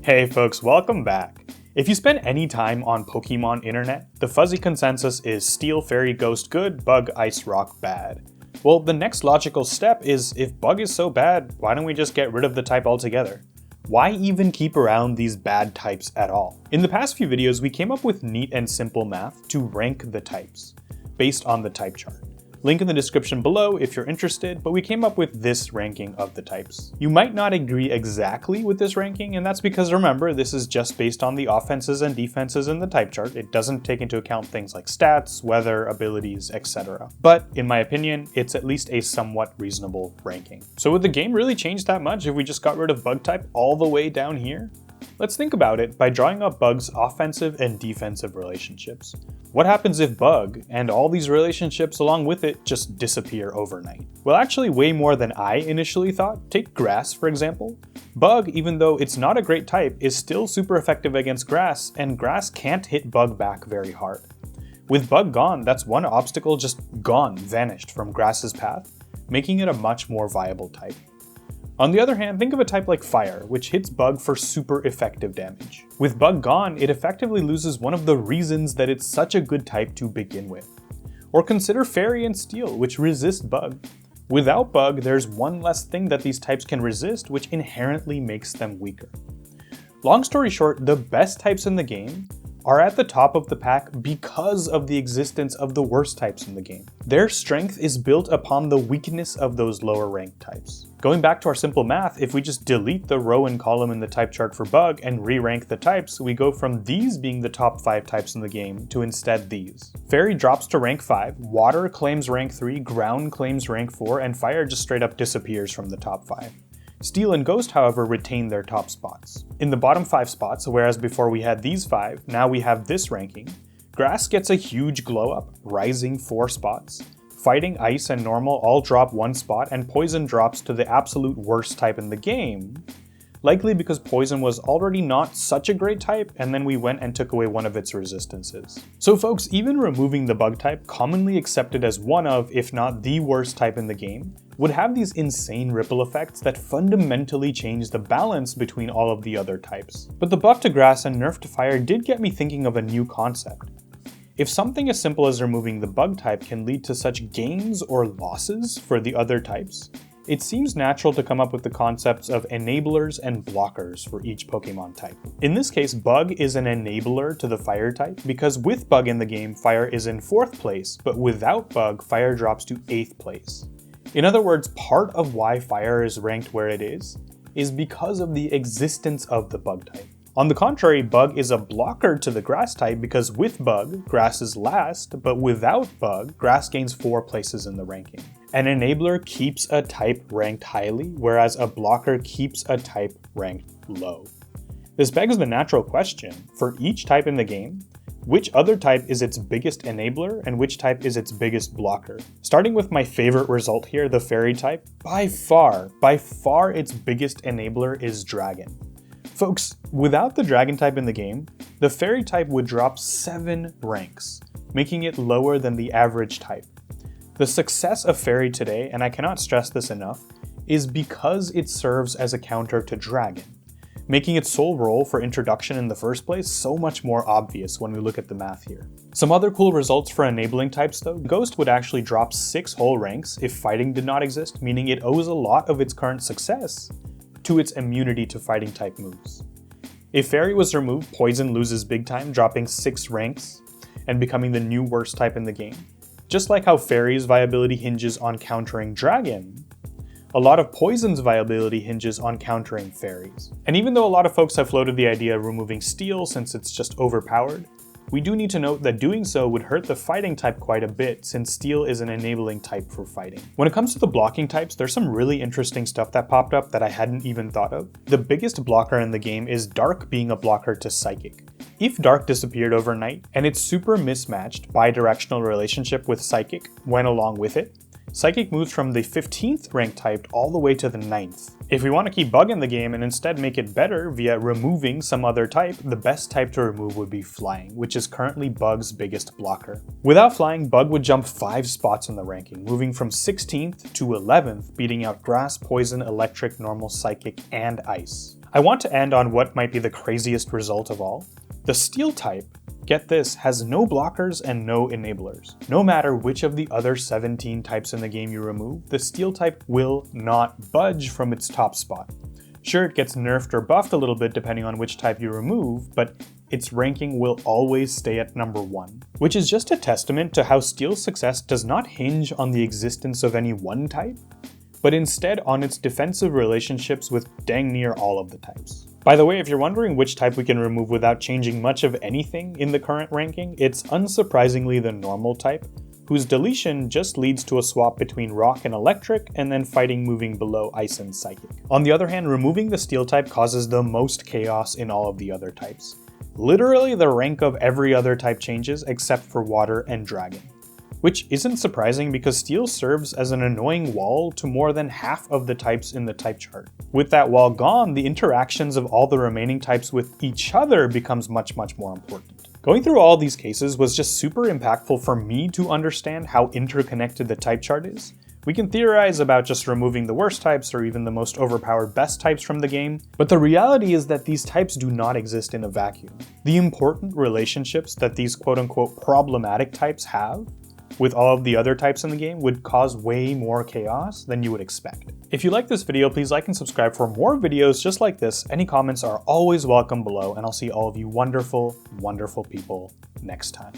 Hey folks, welcome back. If you spend any time on Pokemon internet, the fuzzy consensus is Steel, Fairy, Ghost good, Bug, Ice, Rock bad. Well, the next logical step is if Bug is so bad, why don't we just get rid of the type altogether? Why even keep around these bad types at all? In the past few videos, we came up with neat and simple math to rank the types, based on the type chart. Link in the description below if you're interested, but we came up with this ranking of the types. You might not agree exactly with this ranking, and that's because remember, this is just based on the offenses and defenses in the type chart. It doesn't take into account things like stats, weather, abilities, etc. But in my opinion, it's at least a somewhat reasonable ranking. So would the game really change that much if we just got rid of Bug type all the way down here? Let's think about it by drawing up Bug's offensive and defensive relationships. What happens if Bug, and all these relationships along with it, just disappear overnight? Well, actually way more than I initially thought. Take Grass, for example. Bug, even though it's not a great type, is still super effective against Grass, and Grass can't hit Bug back very hard. With Bug gone, that's one obstacle just gone, vanished from Grass's path, making it a much more viable type. On the other hand, think of a type like Fire, which hits Bug for super effective damage. With Bug gone, it effectively loses one of the reasons that it's such a good type to begin with. Or consider Fairy and Steel, which resist Bug. Without Bug, there's one less thing that these types can resist, which inherently makes them weaker. Long story short, the best types in the game are at the top of the pack because of the existence of the worst types in the game. Their strength is built upon the weakness of those lower ranked types. Going back to our simple math, if we just delete the row and column in the type chart for Bug and re-rank the types, we go from these being the top 5 types in the game to instead these. Fairy drops to rank 5, Water claims rank 3, Ground claims rank 4, and Fire just straight up disappears from the top 5. Steel and Ghost, however, retain their top spots. In the bottom 5 spots, whereas before we had these 5, now we have this ranking, Grass gets a huge glow up, rising 4 spots. Fighting, Ice, and Normal all drop 1 spot, and Poison drops to the absolute worst type in the game, likely because Poison was already not such a great type, and then we went and took away one of its resistances. So folks, even removing the Bug type, commonly accepted as one of, if not the worst type in the game, would have these insane ripple effects that fundamentally change the balance between all of the other types. But the buff to Grass and nerf to Fire did get me thinking of a new concept. If something as simple as removing the Bug type can lead to such gains or losses for the other types, it seems natural to come up with the concepts of enablers and blockers for each Pokemon type. In this case, Bug is an enabler to the Fire type because with Bug in the game, Fire is in 4th place, but without Bug, Fire drops to 8th place. In other words, part of why Fire is ranked where it is because of the existence of the Bug type. On the contrary, Bug is a blocker to the Grass type because with Bug, Grass is last, but without Bug, Grass gains 4 places in the ranking. An enabler keeps a type ranked highly, whereas a blocker keeps a type ranked low. This begs the natural question, for each type in the game, which other type is its biggest enabler and which type is its biggest blocker? Starting with my favorite result here, the Fairy type, by far its biggest enabler is Dragon. Folks, without the Dragon type in the game, the Fairy type would drop 7 ranks, making it lower than the average type. The success of Fairy today, and I cannot stress this enough, is because it serves as a counter to Dragon, making its sole role for introduction in the first place so much more obvious when we look at the math here. Some other cool results for enabling types though, Ghost would actually drop 6 whole ranks if Fighting did not exist, meaning it owes a lot of its current success to its immunity to Fighting type moves. If Fairy was removed, Poison loses big time, dropping 6 ranks and becoming the new worst type in the game. Just like how Fairy's viability hinges on countering Dragon, a lot of Poison's viability hinges on countering Fairies. And even though a lot of folks have floated the idea of removing Steel since it's just overpowered, we do need to note that doing so would hurt the Fighting type quite a bit since Steel is an enabling type for fighting. When it comes to the blocking types, there's some really interesting stuff that popped up that I hadn't even thought of. The biggest blocker in the game is Dark being a blocker to Psychic. If Dark disappeared overnight, and its super mismatched bi-directional relationship with Psychic went along with it, Psychic moves from the 15th ranked type all the way to the 9th. If we want to keep Bug in the game and instead make it better via removing some other type, the best type to remove would be Flying, which is currently Bug's biggest blocker. Without Flying, Bug would jump 5 spots in the ranking, moving from 16th to 11th, beating out Grass, Poison, Electric, Normal, Psychic, and Ice. I want to end on what might be the craziest result of all. The Steel type, get this, has no blockers and no enablers. No matter which of the other 17 types in the game you remove, the Steel type will not budge from its top spot. Sure, it gets nerfed or buffed a little bit depending on which type you remove, but its ranking will always stay at number 1. Which is just a testament to how Steel's success does not hinge on the existence of any one type, but instead on its defensive relationships with dang near all of the types. By the way, if you're wondering which type we can remove without changing much of anything in the current ranking, it's unsurprisingly the Normal type, whose deletion just leads to a swap between Rock and Electric, and then fighting moving below Ice and Psychic. On the other hand, removing the Steel type causes the most chaos in all of the other types. Literally, the rank of every other type changes except for Water and Dragon. Which isn't surprising because Steel serves as an annoying wall to more than half of the types in the type chart. With that wall gone, the interactions of all the remaining types with each other becomes much more important. Going through all these cases was just super impactful for me to understand how interconnected the type chart is. We can theorize about just removing the worst types or even the most overpowered best types from the game, but the reality is that these types do not exist in a vacuum. The important relationships that these quote-unquote problematic types have with all of the other types in the game would cause way more chaos than you would expect. If you like this video, please like and subscribe for more videos just like this. Any comments are always welcome below, and I'll see all of you wonderful, wonderful people next time.